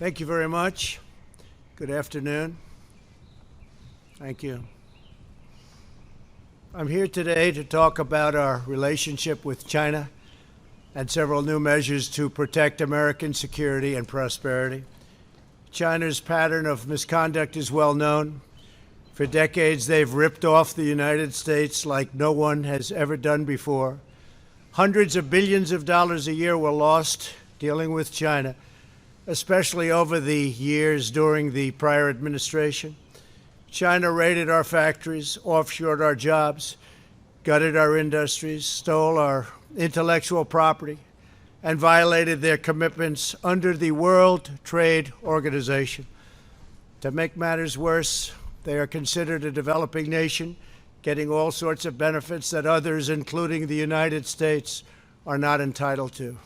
Thank you very much. Good afternoon. Thank you. I'm here today to talk about our relationship with China and several new measures to protect American security and prosperity. China's pattern of misconduct is well known. For decades, they've ripped off the United States like no one has ever done before. Hundreds of billions of dollars a year were lost dealing with China, especially over the years during the prior administration. China raided our factories, offshored our jobs, gutted our industries, stole our intellectual property, and violated their commitments under the World Trade Organization. To make matters worse, they are considered a developing nation, getting all sorts of benefits that others, including the United States, are not entitled to.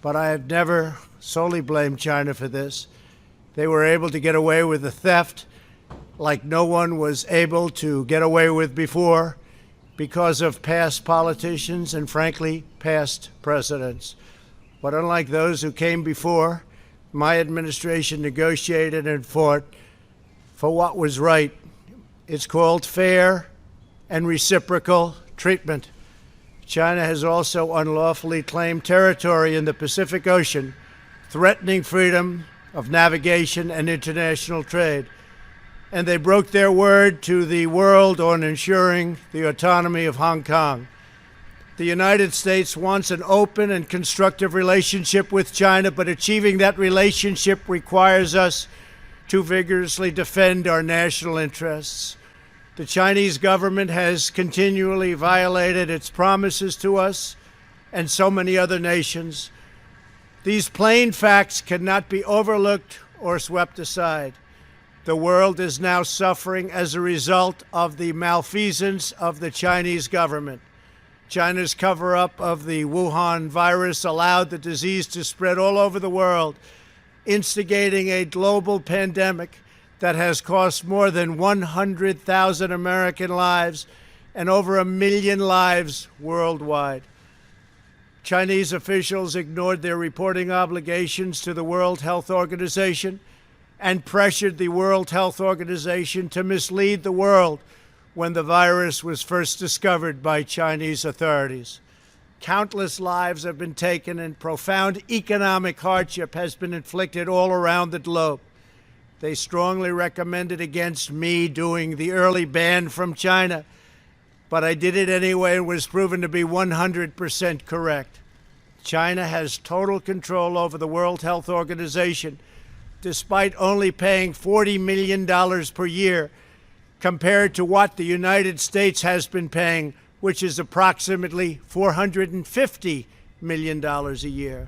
But I have never solely blamed China for this. They were able to get away with the theft like no one was able to get away with before because of past politicians and, frankly, past presidents. But unlike those who came before, my administration negotiated and fought for what was right. It's called fair and reciprocal treatment. China has also unlawfully claimed territory in the Pacific Ocean, threatening freedom of navigation and international trade. And they broke their word to the world on ensuring the autonomy of Hong Kong. The United States wants an open and constructive relationship with China, but achieving that relationship requires us to vigorously defend our national interests. The Chinese government has continually violated its promises to us and so many other nations. These plain facts cannot be overlooked or swept aside. The world is now suffering as a result of the malfeasance of the Chinese government. China's cover-up of the Wuhan virus allowed the disease to spread all over the world, instigating a global pandemic that has cost more than 100,000 American lives and over 1 million lives worldwide. Chinese officials ignored their reporting obligations to the World Health Organization and pressured the World Health Organization to mislead the world when the virus was first discovered by Chinese authorities. Countless lives have been taken and profound economic hardship has been inflicted all around the globe. They strongly recommended against me doing the early ban from China, but I did it anyway and was proven to be 100% correct. China has total control over the World Health Organization, despite only paying $40 million per year compared to what the United States has been paying, which is approximately $450 million a year.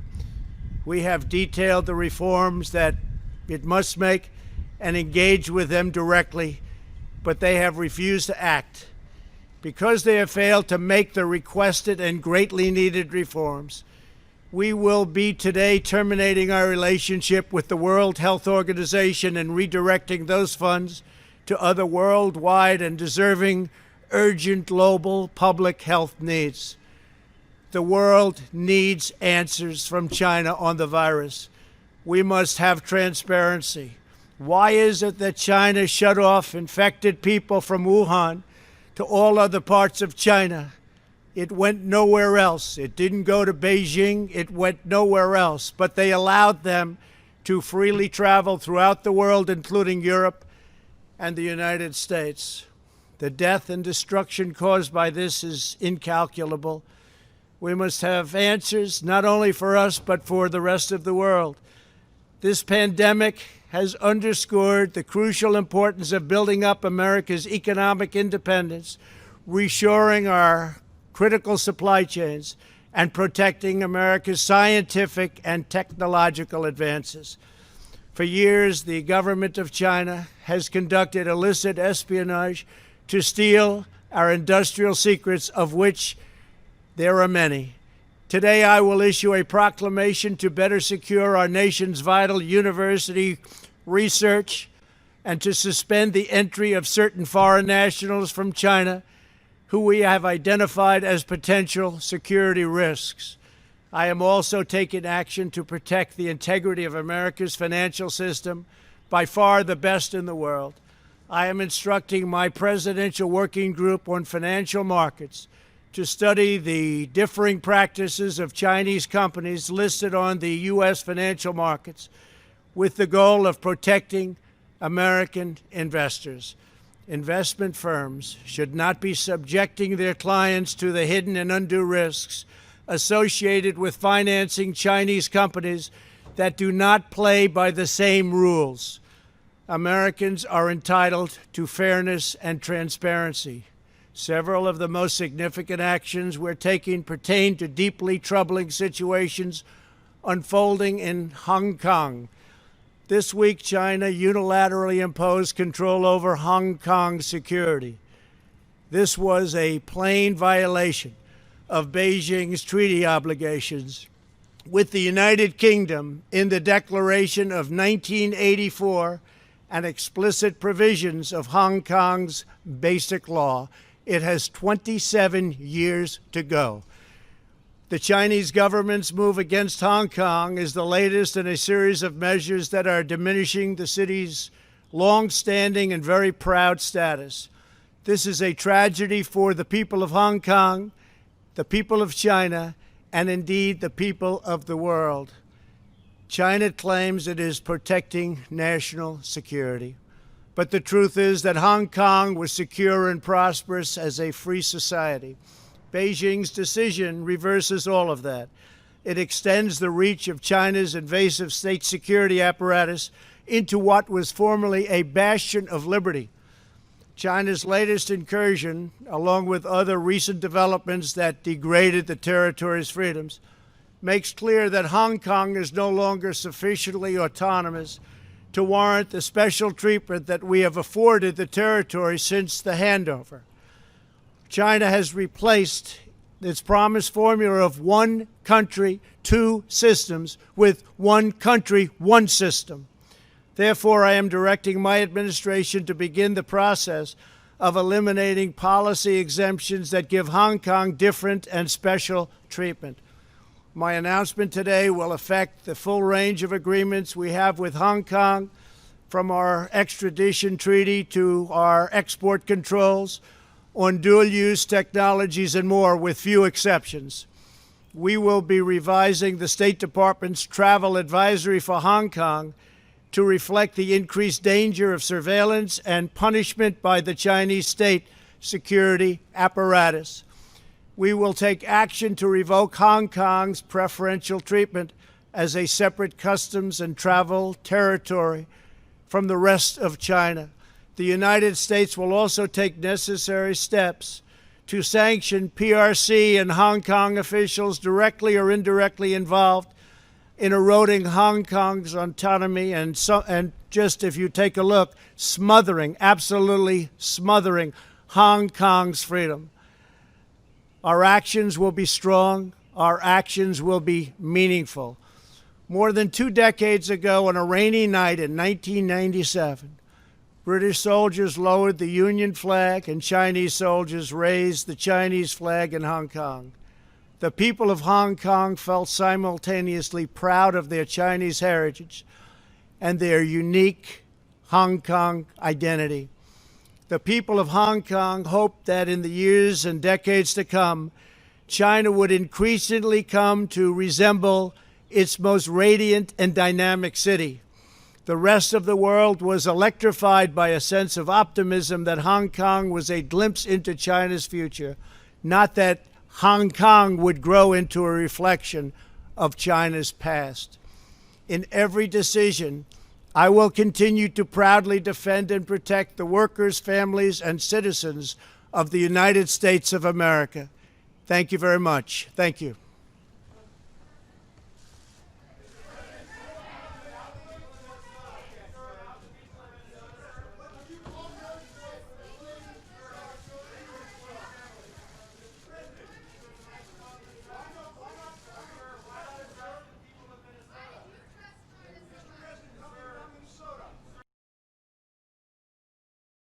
We have detailed the reforms that it must make and engage with them directly, but they have refused to act. Because they have failed to make the requested and greatly needed reforms, we will be today terminating our relationship with the World Health Organization and redirecting those funds to other worldwide and deserving urgent global public health needs. The world needs answers from China on the virus. We must have transparency. Why is it that China shut off infected people from Wuhan to all other parts of China? It went nowhere else. It didn't go to Beijing. It went nowhere else. But they allowed them to freely travel throughout the world, including Europe and the United States. The death and destruction caused by this is incalculable. We must have answers, not only for us, but for the rest of the world. This pandemic has underscored the crucial importance of building up America's economic independence, reshoring our critical supply chains, and protecting America's scientific and technological advances. For years, the government of China has conducted illicit espionage to steal our industrial secrets, of which there are many. Today, I will issue a proclamation to better secure our nation's vital university research and to suspend the entry of certain foreign nationals from China who we have identified as potential security risks. I am also taking action to protect the integrity of America's financial system, by far the best in the world. I am instructing my Presidential Working Group on Financial Markets to study the differing practices of Chinese companies listed on the U.S. financial markets with the goal of protecting American investors. Investment firms should not be subjecting their clients to the hidden and undue risks associated with financing Chinese companies that do not play by the same rules. Americans are entitled to fairness and transparency. Several of the most significant actions we're taking pertain to deeply troubling situations unfolding in Hong Kong. This week, China unilaterally imposed control over Hong Kong's security. This was a plain violation of Beijing's treaty obligations with the United Kingdom in the Declaration of 1984 and explicit provisions of Hong Kong's Basic Law. It has 27 years to go. The Chinese government's move against Hong Kong is the latest in a series of measures that are diminishing the city's long-standing and very proud status. This is a tragedy for the people of Hong Kong, the people of China, and indeed the people of the world. China claims it is protecting national security. But the truth is that Hong Kong was secure and prosperous as a free society. Beijing's decision reverses all of that. It extends the reach of China's invasive state security apparatus into what was formerly a bastion of liberty. China's latest incursion, along with other recent developments that degraded the territory's freedoms, makes clear that Hong Kong is no longer sufficiently autonomous to warrant the special treatment that we have afforded the territory since the handover. China has replaced its promised formula of one country, two systems with one country, one system. Therefore, I am directing my administration to begin the process of eliminating policy exemptions that give Hong Kong different and special treatment. My announcement today will affect the full range of agreements we have with Hong Kong, from our extradition treaty to our export controls on dual-use technologies and more, with few exceptions. We will be revising the State Department's travel advisory for Hong Kong to reflect the increased danger of surveillance and punishment by the Chinese state security apparatus. We will take action to revoke Hong Kong's preferential treatment as a separate customs and travel territory from the rest of China. The United States will also take necessary steps to sanction PRC and Hong Kong officials directly or indirectly involved in eroding Hong Kong's autonomy and just, if you take a look, absolutely smothering Hong Kong's freedom. Our actions will be strong. Our actions will be meaningful. More than 2 decades ago, on a rainy night in 1997, British soldiers lowered the Union flag and Chinese soldiers raised the Chinese flag in Hong Kong. The people of Hong Kong felt simultaneously proud of their Chinese heritage and their unique Hong Kong identity. The people of Hong Kong hoped that in the years and decades to come, China would increasingly come to resemble its most radiant and dynamic city. The rest of the world was electrified by a sense of optimism that Hong Kong was a glimpse into China's future, not that Hong Kong would grow into a reflection of China's past. In every decision, I will continue to proudly defend and protect the workers, families, and citizens of the United States of America. Thank you very much. Thank you.